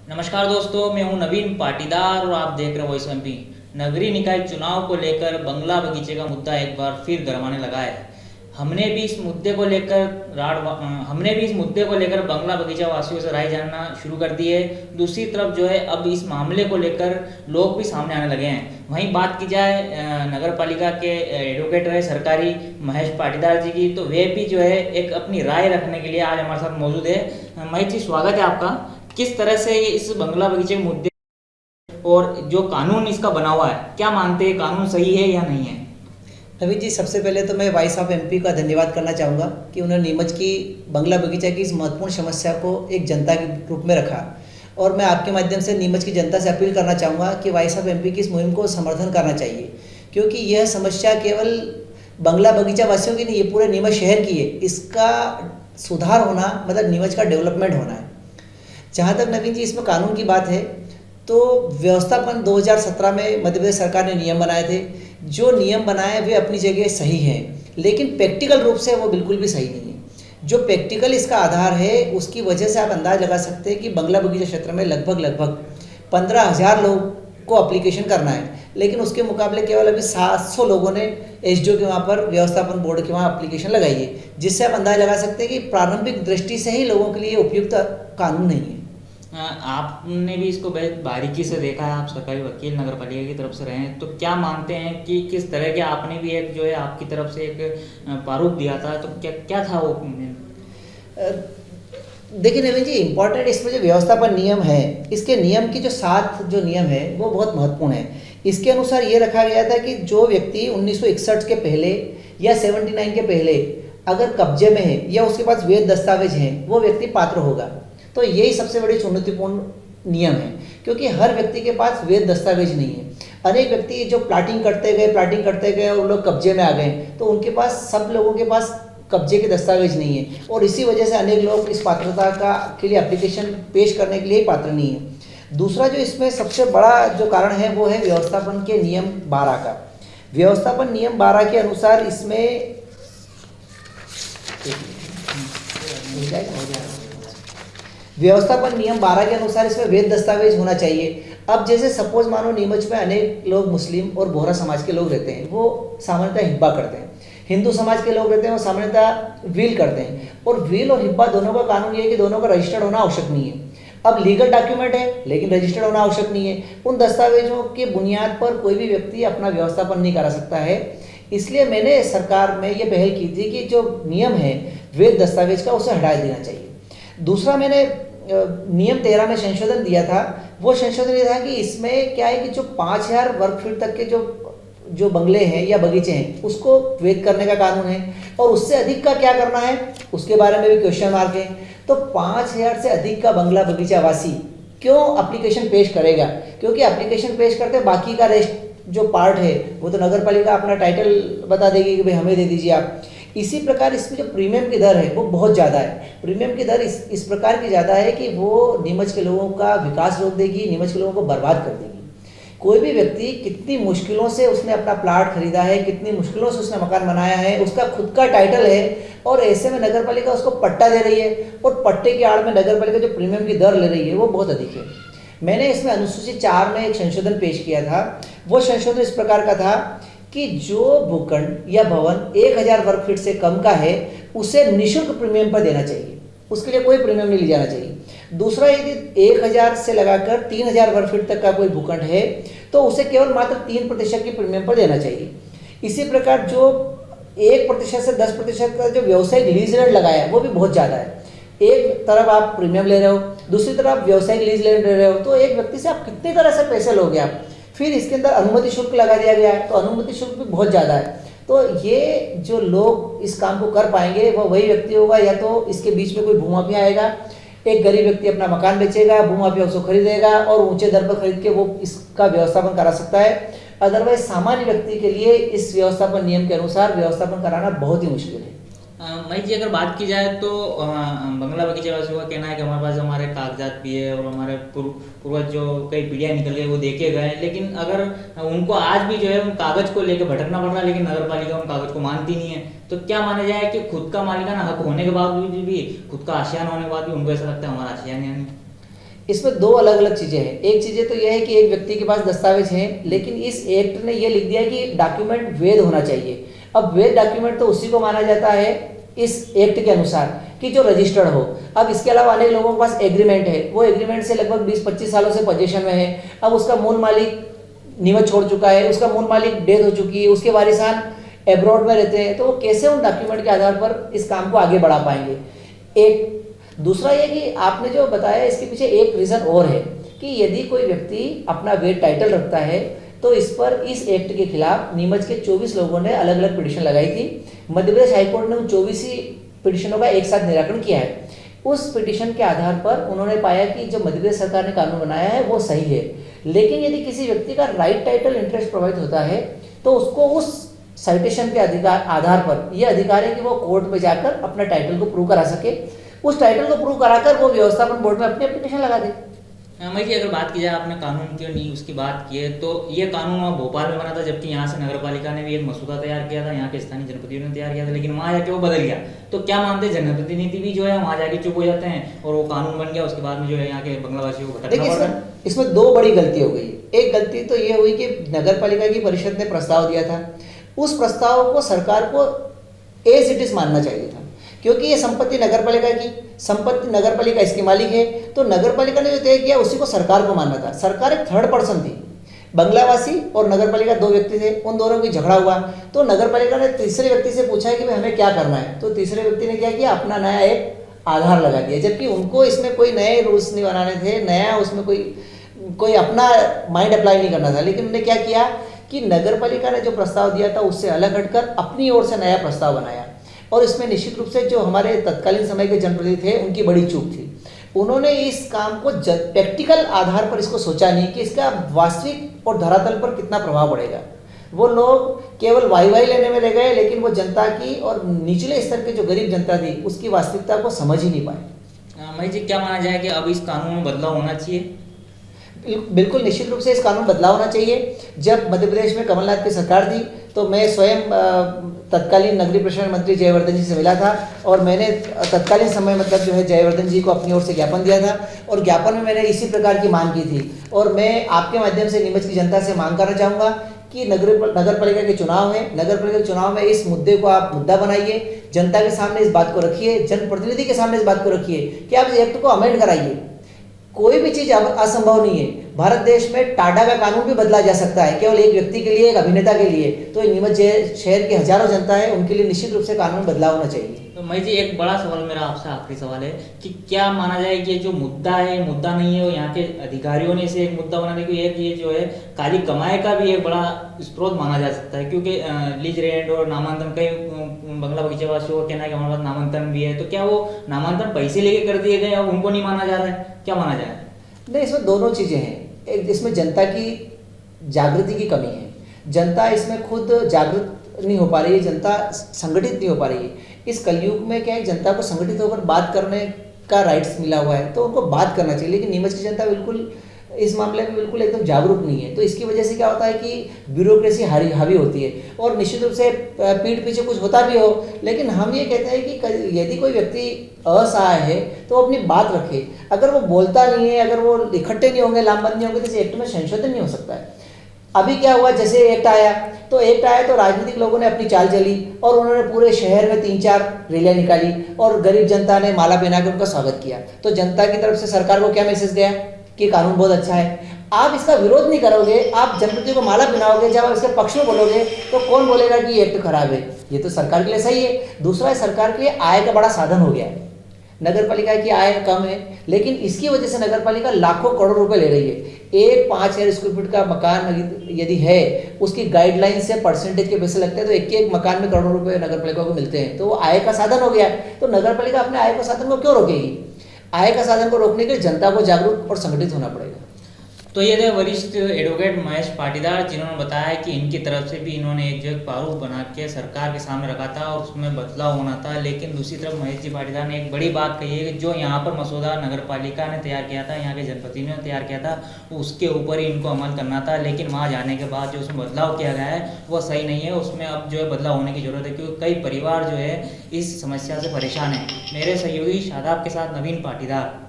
नमस्कार दोस्तों, मैं हूं नवीन पाटीदार और आप देख रहे हैं वॉइस एमपी। नगरीय निकाय चुनाव को लेकर बंगला बगीचे का मुद्दा एक बार फिर गरमाने लगा है। हमने भी इस मुद्दे को लेकर बंगला बगीचा वासियों से राय जानना शुरू कर दी है। दूसरी तरफ जो है, अब इस मामले को लेकर लोग भी सामने आने लगे हैं। वहीं बात की जाए नगर पालिका के एडवोकेट रहे सरकारी महेश पाटीदार जी की, तो वे भी जो है एक अपनी राय रखने के लिए आज हमारे साथ मौजूद है। महेश जी, स्वागत है आपका। किस तरह से इस बंगला बगीचे के मुद्दे और जो कानून इसका बना हुआ है, क्या मानते हैं, कानून सही है या नहीं है? नवीन जी, सबसे पहले तो मैं वॉइस ऑफ एमपी का धन्यवाद करना चाहूँगा कि उन्होंने नीमच की बंगला बगीचा की इस महत्वपूर्ण समस्या को एक जनता के रूप में रखा। और मैं आपके माध्यम से नीमच की जनता से अपील करना चाहूँगा कि वॉइस ऑफ एमपी की इस मुहिम को समर्थन करना चाहिए, क्योंकि यह समस्या केवल बंगला बगीचा वासियों की नहीं, ये पूरे नीमच शहर की है। इसका सुधार होना मतलब नीमच का डेवलपमेंट होना है। जहाँ तक नवीन जी इसमें कानून की बात है, तो व्यवस्थापन 2017 में मध्य प्रदेश सरकार ने नियम बनाए थे। जो नियम बनाए वे अपनी जगह सही हैं, लेकिन प्रैक्टिकल रूप से वो बिल्कुल भी सही नहीं है। जो प्रैक्टिकल इसका आधार है, उसकी वजह से आप अंदाज लगा सकते हैं कि बंगला बगीचा क्षेत्र में लगभग 15,000 लोग को एप्लीकेशन करना है, लेकिन उसके मुकाबले केवल अभी 700 लोगों ने एसडीओ के वहाँ पर व्यवस्थापन बोर्ड के वहाँ एप्लीकेशन लगाई है, जिससे आप अंदाज लगा सकते हैं कि प्रारंभिक दृष्टि से ही लोगों के लिए उपयुक्त कानून नहीं है। आपने भी इसको बहुत बारीकी से देखा है, आप सरकारी वकील नगर पालिका की तरफ से रहे हैं, तो क्या मानते हैं कि किस तरह के आपने भी एक जो है आपकी तरफ से एक प्रारूप दिया था, तो क्या क्या था वो? देखिए नवीन जी, इम्पोर्टेंट इसमें जो व्यवस्थापन नियम है, इसके नियम की जो 7 जो नियम है वो बहुत महत्वपूर्ण है। इसके अनुसार ये रखा गया था कि जो व्यक्ति 1961 के पहले या 79 के पहले अगर कब्जे में है या उसके पास वैध दस्तावेज हैं, वो व्यक्ति पात्र होगा। तो यही सबसे बड़ी चुनौतीपूर्ण नियम है, क्योंकि हर व्यक्ति के पास वैध दस्तावेज नहीं है। अनेक व्यक्ति जो प्लाटिंग करते गए और लोग कब्जे में आ गए, तो उनके पास, सब लोगों के पास कब्जे के दस्तावेज नहीं है, और इसी वजह से अनेक लोग इस पात्रता के लिए एप्लीकेशन पेश करने के लिए ही पात्र नहीं है। दूसरा जो इसमें सबसे बड़ा जो कारण है वो है व्यवस्थापन के नियम 12 का। व्यवस्थापन नियम 12 के अनुसार इसमें व्यवस्थापन नियम 12 के अनुसार इसमें वैध दस्तावेज होना चाहिए। अब जैसे सपोज मानो नीमच में अनेक लोग मुस्लिम और बोहरा समाज के लोग रहते हैं, वो सामान्यतः हिब्बा करते हैं। हिंदू समाज के लोग रहते हैं, वो सामान्यतः विल करते हैं। और विल और हिब्बा दोनों का कानून ये है कि दोनों का रजिस्टर्ड होना आवश्यक नहीं है। अब लीगल डॉक्यूमेंट है लेकिन रजिस्टर्ड होना आवश्यक नहीं है। उन दस्तावेजों के बुनियाद पर कोई भी व्यक्ति अपना व्यवस्थापन नहीं करा सकता है। इसलिए मैंने सरकार में ये पहल की थी कि जो नियम है वैध दस्तावेज का, उसे हटा देना चाहिए। दूसरा, मैंने नियम 13 में संशोधन दिया था। वो संशोधन ये था कि इसमें क्या है कि जो 5,000 वर्ग फीट तक के जो बंगले हैं या बगीचे हैं, उसको वैध करने का कानून है, और उससे अधिक का क्या करना है उसके बारे में भी क्वेश्चन मार्क है। तो 5,000 से अधिक का बंगला बगीचा वासी क्यों एप्लीकेशन पेश करेगा? क्योंकि एप्लीकेशन पेश करते बाकी का रेस्ट जो पार्ट है वो तो नगर पालिका अपना टाइटल बता देगी कि भाई हमें दे दीजिए आप। इसी प्रकार इसमें जो प्रीमियम की दर है वो बहुत ज़्यादा है। प्रीमियम की दर इस प्रकार की ज़्यादा है कि वो नीमच के लोगों का विकास रोक देगी, नीमच के लोगों को बर्बाद कर देगी। कोई भी व्यक्ति कितनी मुश्किलों से उसने अपना प्लाट खरीदा है, कितनी मुश्किलों से उसने मकान बनाया है, उसका खुद का टाइटल है, और ऐसे में नगर पालिका उसको पट्टा दे रही है, और पट्टे के आड़ में नगर पालिका जो प्रीमियम की दर ले रही है वो बहुत अधिक है। मैंने इसमें अनुसूची 4 में एक संशोधन पेश किया था। वो संशोधन इस प्रकार का था कि जो भूखंड या भवन 1,000 वर्ग फीट से कम का है, उसे निःशुल्क प्रीमियम पर देना चाहिए, उसके लिए कोई प्रीमियम नहीं लिया जाना चाहिए। दूसरा, यदि 1,000 से लगाकर 3,000 वर्ग फीट तक का कोई भूखंड है, तो उसे केवल मात्र 3% की प्रीमियम पर देना चाहिए। इसी प्रकार जो 1% से 10% का जो व्यवसायिक लीज रेट लगाया है वो भी बहुत ज़्यादा है। एक तरफ आप प्रीमियम ले रहे हो, दूसरी तरफ व्यवसायिक लीज ले रहे हो, तो एक व्यक्ति से आप कितनी तरह से पैसे लोगे आप। फिर इसके अंदर अनुमति शुल्क लगा दिया गया है, तो अनुमति शुल्क भी बहुत ज़्यादा है। तो ये जो लोग इस काम को कर पाएंगे वो वही व्यक्ति होगा, या तो इसके बीच में कोई भूमाफिया आएगा, एक गरीब व्यक्ति अपना मकान बेचेगा, भूमाफिया उसको खरीदेगा और ऊंचे दर पर खरीद के वो इसका व्यवस्थापन करा सकता है। अदरवाइज सामान्य व्यक्ति के लिए इस व्यवस्थापन नियम के अनुसार व्यवस्थापन कराना बहुत ही मुश्किल है। महेश जी, अगर बात की जाए तो बंगला बगीचे वासियों का कहना है कि हमारे पास हमारे कागजात भी है और हमारे पूर्वज जो कई पीढ़ियाँ निकल गए वो देखे गए हैं, लेकिन अगर उनको आज भी जो है उन कागज को लेकर भटकना पड़ रहा है, लेकिन नगर पालिका उन कागज को मानती नहीं है। तो क्या माना जाए कि खुद का मालिकाना हक होने के बावजूद भी, खुद का आशियाना होने के बाद भी उनको ऐसा लगता है हमारा आशियाना नहीं? इसमें दो अलग अलग चीज़ें हैं। एक चीज़ें तो यह है कि एक व्यक्ति के पास दस्तावेज हैं, लेकिन इस एक्ट ने यह लिख दिया कि डॉक्यूमेंट वैध होना चाहिए। अब वैध डॉक्यूमेंट तो उसी को माना जाता है इस एक्ट के अनुसार कि जो रजिस्टर्ड हो। अब इसके अलावा अनेक लोगों के पास एग्रीमेंट है, वो एग्रीमेंट से लगभग 20-25 सालों से पोजीशन में है। अब उसका मूल मालिक नियमित छोड़ चुका है, उसका मूल मालिक डेथ हो चुकी है, उसके वारिसान एब्रॉड में रहते हैं, तो वो कैसे उन डॉक्यूमेंट के आधार पर इस काम को आगे बढ़ा पाएंगे। एक दूसरा ये कि आपने जो बताया इसके पीछे एक रीज़न और है कि यदि कोई व्यक्ति अपना वेट टाइटल रखता है तो इस पर इस एक्ट के खिलाफ नीमच के 24 लोगों ने अलग अलग पिटीशन लगाई थी। मध्य प्रदेश हाईकोर्ट ने उन 24 ही पिटीशनों का एक साथ निराकरण किया है। उस पिटीशन के आधार पर उन्होंने पाया कि जो मध्य प्रदेश सरकार ने कानून बनाया है वो सही है, लेकिन यदि किसी व्यक्ति का राइट टाइटल इंटरेस्ट प्रभावित होता है तो उसको उस साइटेशन के आधार पर यह अधिकार है कि वो कोर्ट में जाकर अपना टाइटल को प्रूव करा सके। उस टाइटल को प्रूव कराकर वो व्यवस्थापन बोर्ड में अपनी एप्लीकेशन लगा दे। मैं कि अगर बात की जाए, आपने कानून क्यों नहीं उसकी बात की है, तो ये कानून वहाँ भोपाल में बना था, जबकि यहाँ से नगर पालिका ने भी एक मसूदा तैयार किया था, यहाँ के स्थानीय जनप्रतिनिधियों ने तैयार किया था, लेकिन वहाँ जाके वो बदल गया। तो क्या मानते हैं जनप्रतिनिधि भी जो है वहाँ जाके चुप हो जाते हैं और वो कानून बन गया, उसके बाद में जो है यहाँ के बंगलावासियों को भटकना पड़ रहा है। इसमें दो बड़ी गलती हो गई। एक गलती तो ये हुई कि नगर पालिका की परिषद ने प्रस्ताव दिया था, उस प्रस्ताव को सरकार को एज इट इज मानना चाहिए था, क्योंकि ये संपत्ति नगर पालिका की संपत्ति, नगर पालिका इसकी मालिक है, तो नगर पालिका ने जो तय किया उसी को सरकार को मानना था। सरकार एक थर्ड पर्सन थी, बंगलावासी और नगर पालिका दो व्यक्ति थे, उन दोनों की झगड़ा हुआ तो नगर पालिका ने तीसरे व्यक्ति से पूछा है कि भाई हमें क्या करना है, तो तीसरे व्यक्ति ने क्या किया, अपना नया एक आधार लगा दिया, जबकि उनको इसमें कोई नए रूल्स नहीं बनाने थे, नया उसमें कोई अपना माइंड अप्लाई नहीं करना था। लेकिन उन्होंने क्या किया कि नगर पालिका ने जो प्रस्ताव दिया था उससे अलग हटकर अपनी ओर से नया प्रस्ताव बनाया, और इसमें निश्चित रूप से जो हमारे तत्कालीन समय के जनप्रतिनिधि थे उनकी बड़ी चूक थी। उन्होंने इस काम को प्रैक्टिकल आधार पर इसको सोचा नहीं कि इसका वास्तविक और धरातल पर कितना प्रभाव पड़ेगा। वो लोग केवल वाई लेने में रह गए, लेकिन वो जनता की और निचले स्तर के जो गरीब जनता थी उसकी वास्तविकता को समझ ही नहीं पाए। मई जी, क्या माना जाए कि अब इस कानून में बदलाव होना चाहिए? बिल्कुल निश्चित रूप से इस कानून बदलाव होना चाहिए। जब मध्य प्रदेश में कमलनाथ की सरकार थी तो मैं स्वयं तत्कालीन नगरीय प्रशासन मंत्री जयवर्धन जी से मिला था, और मैंने तत्कालीन समय मतलब जो है जयवर्धन जी को अपनी ओर से ज्ञापन दिया था, और ज्ञापन में मैंने इसी प्रकार की मांग की थी। और मैं आपके माध्यम से नीमच की जनता से मांग करना चाहूँगा कि नगर पालिका के चुनाव है, नगर पालिका के चुनाव में इस मुद्दे को आप मुद्दा बनाइए, जनता के सामने इस बात को रखिए, जनप्रतिनिधि के सामने इस बात को रखिए कि आप इस एक्ट को अमेंड कराइए। कोई भी चीज़ असंभव नहीं है। भारत देश में टाडा का कानून भी बदला जा सकता है, केवल एक व्यक्ति के लिए, एक अभिनेता के लिए। तो नीमच शहर की हजारों जनता है, उनके लिए निश्चित रूप से कानून बदलाव होना चाहिए। तो मई जी, एक बड़ा सवाल मेरा आपसे आखिरी सवाल है कि क्या माना जाए कि जो मुद्दा है मुद्दा नहीं है, वो यहाँ के अधिकारियों ने इसे एक मुद्दा बनाने की, एक ये जो है काली कमाई का भी एक बड़ा स्रोत माना जा सकता है, क्योंकि लीज रेंट और नामांतन, कई बंगला बगीचा वासियों का कहना है कि हमारे पास नामांतन भी है, तो क्या वो नामांतन पैसे लेके कर दिए गए और उनको नहीं माना जा रहा है? क्या माना जाए? नहीं, इसमें दोनों चीज़ें हैं। एक, इसमें जनता की जागृति की कमी है, जनता इसमें खुद जागृत नहीं हो पा रही है, जनता संगठित नहीं हो पा रही है। इस कलयुग में क्या है, जनता को संगठित होकर बात करने का राइट्स मिला हुआ है, तो उनको बात करना चाहिए, लेकिन नीमच की जनता बिल्कुल इस मामले में बिल्कुल एकदम जागरूक नहीं है। तो इसकी वजह से क्या होता है कि ब्यूरोक्रेसी हावी होती है, और निश्चित रूप से पीठ पीछे कुछ होता भी हो, लेकिन हम ये कहते हैं कि यदि कोई व्यक्ति असहाय है तो वो अपनी बात रखे। अगर वो बोलता नहीं है, अगर वो इकट्ठे नहीं होंगे, लामबंद नहीं होंगे, तो इस एक्ट में संशोधन नहीं हो सकता है। अभी क्या हुआ, जैसे एक्ट आया तो राजनीतिक लोगों ने अपनी चाल चली और उन्होंने पूरे शहर में 3-4 रैलियां निकाली और गरीब जनता ने माला पहना के उनका स्वागत किया। तो जनता की तरफ से सरकार को क्या मैसेज गया कि कानून बहुत अच्छा है। आप इसका विरोध नहीं करोगे, आप जनप्रतिनिधियों को माला पहनाओगे, जब आप इसके पक्ष में बोलोगे तो कौन बोलेगा कि ये एक्ट खराब है? ये तो सरकार के लिए सही है। दूसरा है, सरकार के लिए आय का बड़ा साधन हो गया है। नगर पालिका की आय कम है, लेकिन इसकी वजह से नगर पालिका लाखों करोड़ रुपए ले रही है। एक 5,000 स्क्वायर फीट का मकान यदि है, उसकी गाइडलाइन से परसेंटेज के पैसे लगते हैं, तो एक मकान में करोड़ों रुपए नगर पालिका को मिलते हैं, तो वो आय का साधन हो गया। तो नगर पालिका अपने आय का साधन को क्यों रोकेगी? आय का साधन को रोकने के लिए जनता को जागरूक और संगठित होना पड़ेगा। तो ये थे वरिष्ठ एडवोकेट महेश पाटीदार, जिन्होंने बताया कि इनकी तरफ से भी इन्होंने एक जो एक प्रारूप बना के सरकार के सामने रखा था और उसमें बदलाव होना था। लेकिन दूसरी तरफ महेश जी पाटीदार ने एक बड़ी बात कही है कि जो यहाँ पर मसौदा नगर पालिका ने तैयार किया था, यहाँ के जनप्रतिनिधियों ने तैयार किया था, उसके ऊपर ही इनको अमल करना था। लेकिन वहाँ जाने के बाद जो उसमें बदलाव किया गया है वो सही नहीं है, उसमें अब जो है बदलाव होने की जरूरत है, क्योंकि कई परिवार जो है इस समस्या से परेशान है। मेरे सहयोगी शादाब के साथ नवीन पाटीदार।